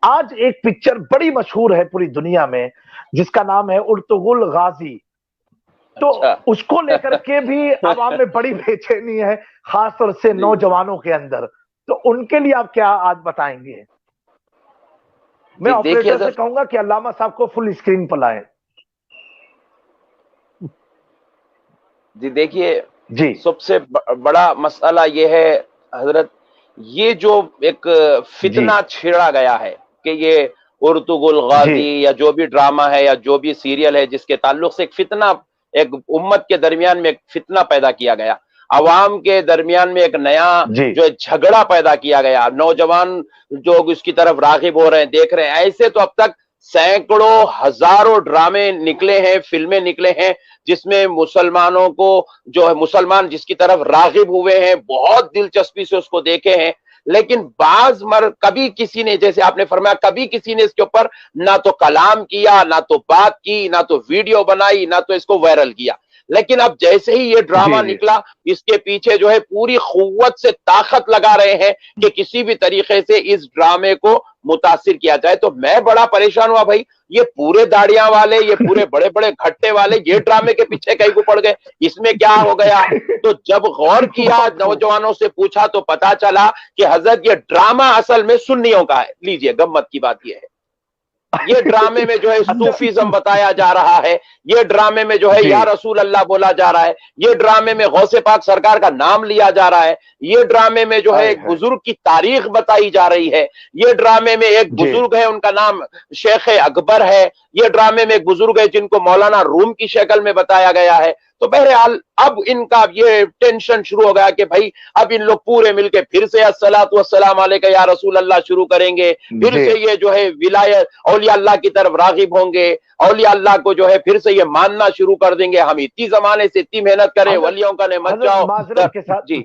آج ایک پکچر بڑی مشہور ہے پوری دنیا میں جس کا نام ہے ارطغرل غازی، تو اس کو لے کر کے بھی عوام میں بڑی بے چینی ہے، خاص طور سے نوجوانوں کے اندر، تو ان کے لیے آپ کیا آج بتائیں گے؟ میں آپریٹر سے کہوں گا کہ علامہ صاحب کو فل اسکرین پر لائیں۔ جی دیکھیے، سب سے بڑا مسئلہ یہ ہے حضرت، یہ جو ایک فتنہ چھیڑا گیا ہے کہ یہ ارطغرل غازی یا جو بھی ڈرامہ ہے یا جو بھی سیریل ہے جس کے تعلق سے ایک فتنہ، ایک امت کے درمیان میں ایک فتنہ پیدا کیا گیا، عوام کے درمیان میں ایک نیا جو جھگڑا پیدا کیا گیا، نوجوان جو اس کی طرف راغب ہو رہے ہیں، دیکھ رہے ہیں، ایسے تو اب تک سینکڑوں ہزاروں ڈرامے نکلے ہیں، فلمیں نکلے ہیں جس میں مسلمانوں کو جو ہے مسلمان جس کی طرف راغب ہوئے ہیں، بہت دلچسپی سے اس کو دیکھے ہیں، لیکن کبھی کسی نے، جیسے آپ نے فرمایا، کبھی کسی نے اس کے اوپر نہ تو کلام کیا، نہ تو بات کی، نہ تو ویڈیو بنائی، نہ تو اس کو وائرل کیا۔ لیکن اب جیسے ہی یہ ڈرامہ نکلا، اس کے پیچھے جو ہے پوری قوت سے طاقت لگا رہے ہیں کہ کسی بھی طریقے سے اس ڈرامے کو متاثر کیا جائے۔ تو میں بڑا پریشان ہوا، بھائی یہ پورے داڑیاں والے، یہ پورے بڑے بڑے گھٹے والے یہ ڈرامے کے پیچھے کہیں کو پڑ گئے، اس میں کیا ہو گیا؟ تو جب غور کیا، نوجوانوں سے پوچھا تو پتا چلا کہ حضرت یہ ڈرامہ اصل میں سنیوں کا ہے۔ لیجئے، گمت کی بات یہ ہے، یہ ڈرامے میں جو ہے صوفیزم بتایا جا رہا ہے، یہ ڈرامے میں جو ہے یا رسول اللہ بولا جا رہا ہے، یہ ڈرامے میں غوث پاک سرکار کا نام لیا جا رہا ہے، یہ ڈرامے میں جو ہے ایک بزرگ کی تاریخ بتائی جا رہی ہے، یہ ڈرامے میں ایک بزرگ ہے، ان کا نام شیخ اکبر ہے، یہ ڈرامے میں ایک بزرگ ہے جن کو مولانا روم کی شکل میں بتایا گیا ہے۔ تو بہرحال اب ان کا یہ ٹینشن شروع ہو گیا کہ بھائی اب ان لوگ پورے مل کے پھر سے الصلاۃ والسلام علیک یا رسول اللہ شروع کریں گے، پھر سے یہ جو ہے ولایت اولیاء اللہ کی طرف راغب ہوں گے، اولیاء اللہ کو جو ہے پھر سے یہ ماننا شروع کر دیں گے، ہم اتنی زمانے سے اتنی محنت کریں، ولیوں کا نے مت جاؤ۔ معذرت کے ساتھ جی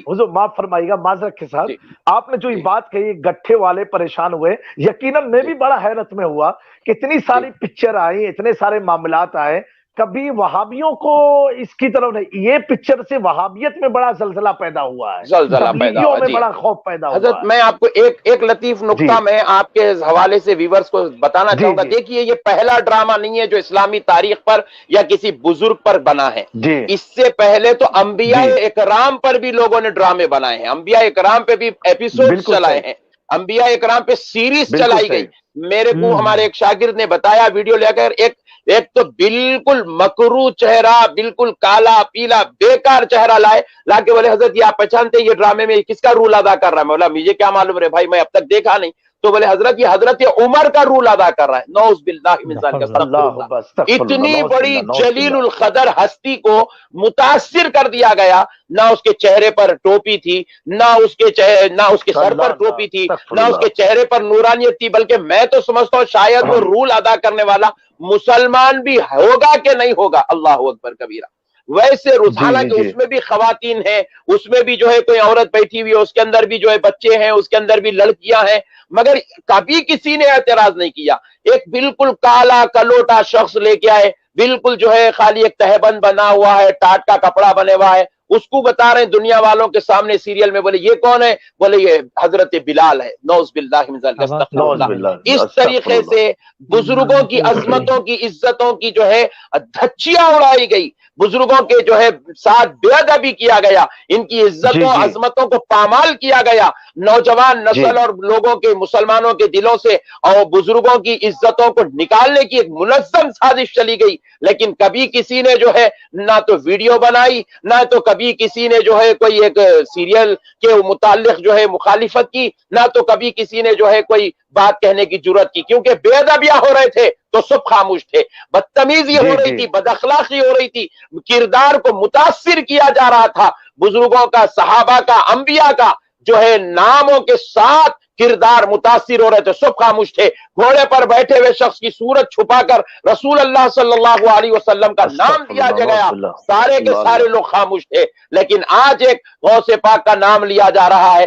حضور معاف فرمائیے گا، معذرت کے ساتھ آپ نے جو یہ بات کہی، گٹھے والے پریشان ہوئے، یقیناً میں بھی بڑا حیرت میں ہوا کہ اتنی ساری پکچر آئی، اتنے سارے معاملات آئے، کبھی وہابیوں کو اس کی طرف نہیں، یہ پکچر سے وہابیت میں بڑا زلزلہ پیدا ہوا ہے، تبلیغیوں میں بڑا خوف پیدا ہوا ہے۔ حضرت میں آپ کو ایک لطیف نقطہ میں آپ کے حوالے سے ویورز کو بتانا چاہوں گا۔ دیکھیے، یہ پہلا ڈرامہ نہیں ہے جو اسلامی تاریخ پر یا کسی بزرگ پر بنا ہے، اس سے پہلے تو انبیاء اکرام پر بھی لوگوں نے ڈرامے بنائے ہیں، انبیاء اکرام پہ بھی ایپیسوڈ چلائے ہیں، انبیاء اکرام پہ سیریز چلائی گئی۔ میرے کو ہمارے ایک شاگرد نے بتایا ویڈیو لے کر، ایک تو بالکل مکروہ چہرہ، بالکل کالا پیلا بیکار چہرہ لا کے بولے حضرت یہ آپ پہچانتے ہیں یہ ڈرامے میں کس کا رول ادا کر رہا ہے؟ میں بولا مجھے کیا معلوم رہے بھائی، میں اب تک دیکھا نہیں۔ تو بولے حضرت یہ حضرت عمر کا رول ادا کر رہا ہے۔ نعوذ باللہ من ذالک۔ اتنی بڑی جلیل القدر ہستی کو متاثر کر دیا گیا، نہ اس کے چہرے پر ٹوپی تھی، نہ اس کے سر پر ٹوپی تھی، نہ اس کے چہرے پر نورانیت تھی، بلکہ میں تو سمجھتا ہوں شاید وہ رول ادا کرنے والا مسلمان بھی ہوگا کہ نہیں ہوگا۔ اللہ اکبر کبیرہ۔ ویسے حالانکہ اس میں بھی خواتین ہیں، اس میں بھی جو ہے کوئی عورت بیٹھی ہوئی ہے، اس کے اندر بھی جو ہے بچے ہیں، اس کے اندر بھی لڑکیاں ہیں، مگر کبھی کسی نے اعتراض نہیں کیا۔ ایک بالکل کالا کلوٹا شخص لے کے آئے، بالکل جو ہے خالی ایک تہبند بنا ہوا ہے، ٹاٹ کا کپڑا بنے ہوا ہے، اس کو بتا رہے ہیں دنیا والوں کے سامنے سیریل میں، بولے یہ کون ہے؟ بولے یہ حضرت بلال ہے۔ نعوذ باللہ من ذالک، استغفر اللہ۔ اس طریقے سے بزرگوں کی عظمتوں کی عزتوں کی جو ہے دھچیاں اڑائی گئی، بزرگوں کے جو ہے ساتھ بے ادبی کیا گیا، ان کی عزتوں عظمتوں کو پامال کیا گیا، نوجوان نسل اور لوگوں کے مسلمانوں کے دلوں سے اور بزرگوں کی عزتوں کو نکالنے کی ایک منظم سازش چلی گئی۔ لیکن کبھی کسی نے جو ہے نہ تو ویڈیو بنائی، نہ تو کبھی کسی نے جو ہے کوئی ایک سیریل کے متعلق جو ہے مخالفت کی، نہ تو کبھی کسی نے جو ہے کوئی بات کہنے کی جرات کی، کیونکہ بے ادبیاں ہو رہے تھے تو سب خاموش تھے، بدتمیزی ہو رہی تھی، بد اخلاقی ہو رہی تھی، کردار کو متاثر کیا جا رہا تھا، بزرگوں کا، صحابہ کا، انبیاء کا جو ہے ناموں کے ساتھ کردار متاثر ہو رہے تھے، سب خاموش تھے۔ گھوڑے پر بیٹھے ہوئے شخص کی صورت چھپا کر رسول اللہ صلی اللہ علیہ وسلم کا نام لیا گیا، سارے کے سارے لوگ خاموش تھے۔ لیکن آج ایک غوث پاک کا نام لیا جا رہا ہے،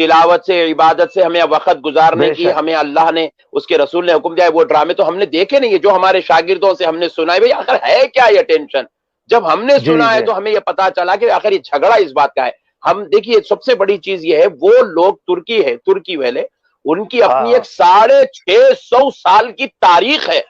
تلاوت سے عبادت سے ہمیں وقت گزارنے کی ہمیں اللہ نے اس کے رسول نے حکم دیا ہے. وہ ڈرامے تو ہم نے دیکھے نہیں ہے, جو ہمارے شاگردوں سے ہم نے سنا ہے. بھئی آخر ہے کیا یہ ٹینشن؟ جب ہم نے سنا ہے تو ہمیں یہ پتا چلا کہ آخر یہ جھگڑا اس بات کا ہے. ہم دیکھیے سب سے بڑی چیز یہ ہے, وہ لوگ ترکی والے, ان کی اپنی ایک 650 سال کی تاریخ ہے.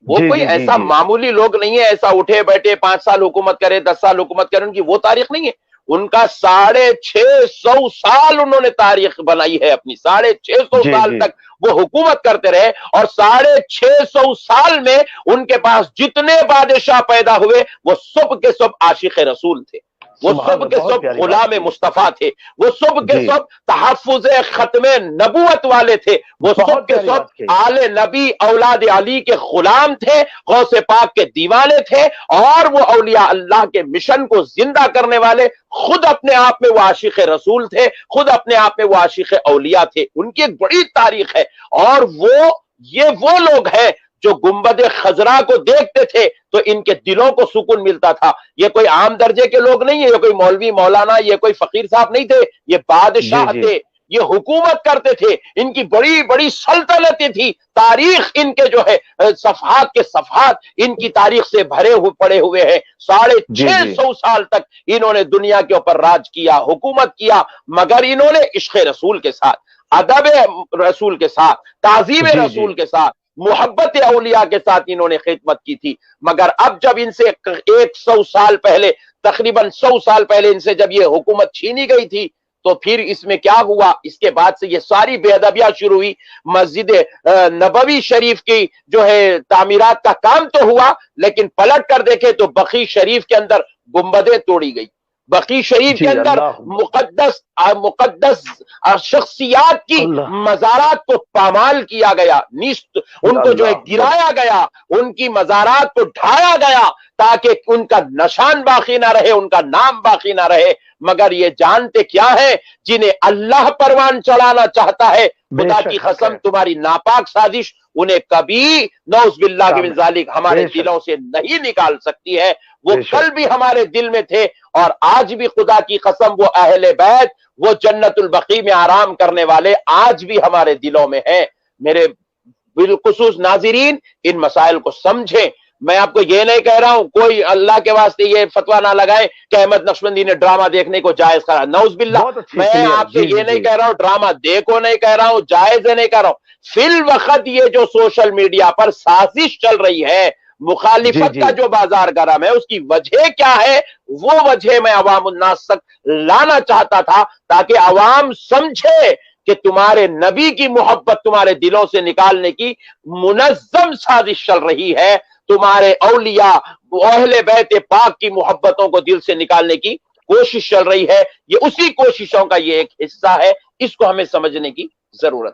وہ کوئی ایسا معمولی لوگ نہیں ہے, ایسا اٹھے بیٹھے 5 سال حکومت کرے 10 سال حکومت کرے, ان کی وہ تاریخ نہیں ہے. ان کا 650 سال انہوں نے تاریخ بنائی ہے اپنی. 650 سال تک وہ حکومت کرتے رہے, اور 650 سال میں ان کے پاس جتنے بادشاہ پیدا ہوئے وہ سب کے سب عاشق رسول تھے, وہ سب کے سب غلام مصطفیٰ تھے, وہ سب کے سب تحفظ ختم نبوت والے تھے, وہ سب کے سب آل نبی اولاد علی کے غلام تھے, غوث پاک کے دیوانے تھے, اور وہ اولیاء اللہ کے مشن کو زندہ کرنے والے. خود اپنے آپ میں وہ عاشق رسول تھے, خود اپنے آپ میں وہ عاشق اولیاء تھے. ان کی ایک بڑی تاریخ ہے, اور وہ لوگ ہیں جو گنبد خضرا کو دیکھتے تھے تو ان کے دلوں کو سکون ملتا تھا. یہ کوئی عام درجے کے لوگ نہیں ہیں, یہ کوئی مولوی مولانا, یہ کوئی فقیر صاحب نہیں تھے, یہ بادشاہ تھے, یہ حکومت کرتے تھے. ان کی بڑی بڑی سلطنتیں تھی. تاریخ ان کے جو ہے صفحات کے صفحات ان کی تاریخ سے بھرے پڑے ہوئے ہیں. 650 سال تک انہوں نے دنیا کے اوپر راج کیا, حکومت کیا, مگر انہوں نے عشق رسول کے ساتھ, ادب رسول کے ساتھ, تعظیم رسول کے ساتھ, محبت اولیاء کے ساتھ انہوں نے خدمت کی تھی. مگر اب جب ان سے 100 سال پہلے, تقریباً 100 سال پہلے ان سے جب یہ حکومت چھینی گئی تھی, تو پھر اس میں کیا ہوا؟ اس کے بعد سے یہ ساری بے ادبیاں شروع ہوئی. مسجد نبوی شریف کی جو ہے تعمیرات کا کام تو ہوا, لیکن پلٹ کر دیکھے تو بقی شریف کے اندر گنبدیں توڑی گئی. بقی شریف کے اندر مقدس شخصیات کی مزارات کو پامال کیا گیا, نیست ان کو جو ہے گرایا گیا, ان کی مزارات کو ڈھایا گیا تاکہ ان کا نشان باقی نہ رہے, ان کا نام باقی نہ رہے. مگر یہ جانتے کیا ہے؟ جنہیں اللہ پروان چڑھانا چاہتا ہے, خدا کی قسم تمہاری ناپاک سازش انہیں کبھی نعوذ باللہ من ذالک ہمارے دلوں سے نہیں نکال سکتی ہے. وہ کل بھی ہمارے دل میں تھے, اور آج بھی خدا کی قسم وہ اہل بیت, وہ جنت البقیع میں آرام کرنے والے آج بھی ہمارے دلوں میں ہیں. میرے بالخصوص ناظرین, ان مسائل کو سمجھیں. میں آپ کو یہ نہیں کہہ رہا ہوں, کوئی اللہ کے واسطے یہ فتویٰ نہ لگائیں کہ احمد نقشبندی نے ڈرامہ دیکھنے کو جائز کرا. نعوذ باللہ, میں آپ سے یہ نہیں کہہ رہا ہوں ڈرامہ دیکھو, نہیں کہہ رہا ہوں جائز ہے, نہیں کہہ رہا ہوں. فی الوقت یہ جو سوشل میڈیا پر سازش چل رہی ہے, مخالفت کا جو بازار گرم ہے, اس کی وجہ کیا ہے؟ وہ وجہ میں عوام الناس تک لانا چاہتا تھا, تاکہ عوام سمجھے کہ تمہارے نبی کی محبت تمہارے دلوں سے نکالنے کی منظم سازش چل رہی ہے. تمہارے اولیاء اہل بیت پاک کی محبتوں کو دل سے نکالنے کی کوشش چل رہی ہے. یہ اسی کوششوں کا یہ ایک حصہ ہے. اس کو ہمیں سمجھنے کی ضرورت ہے.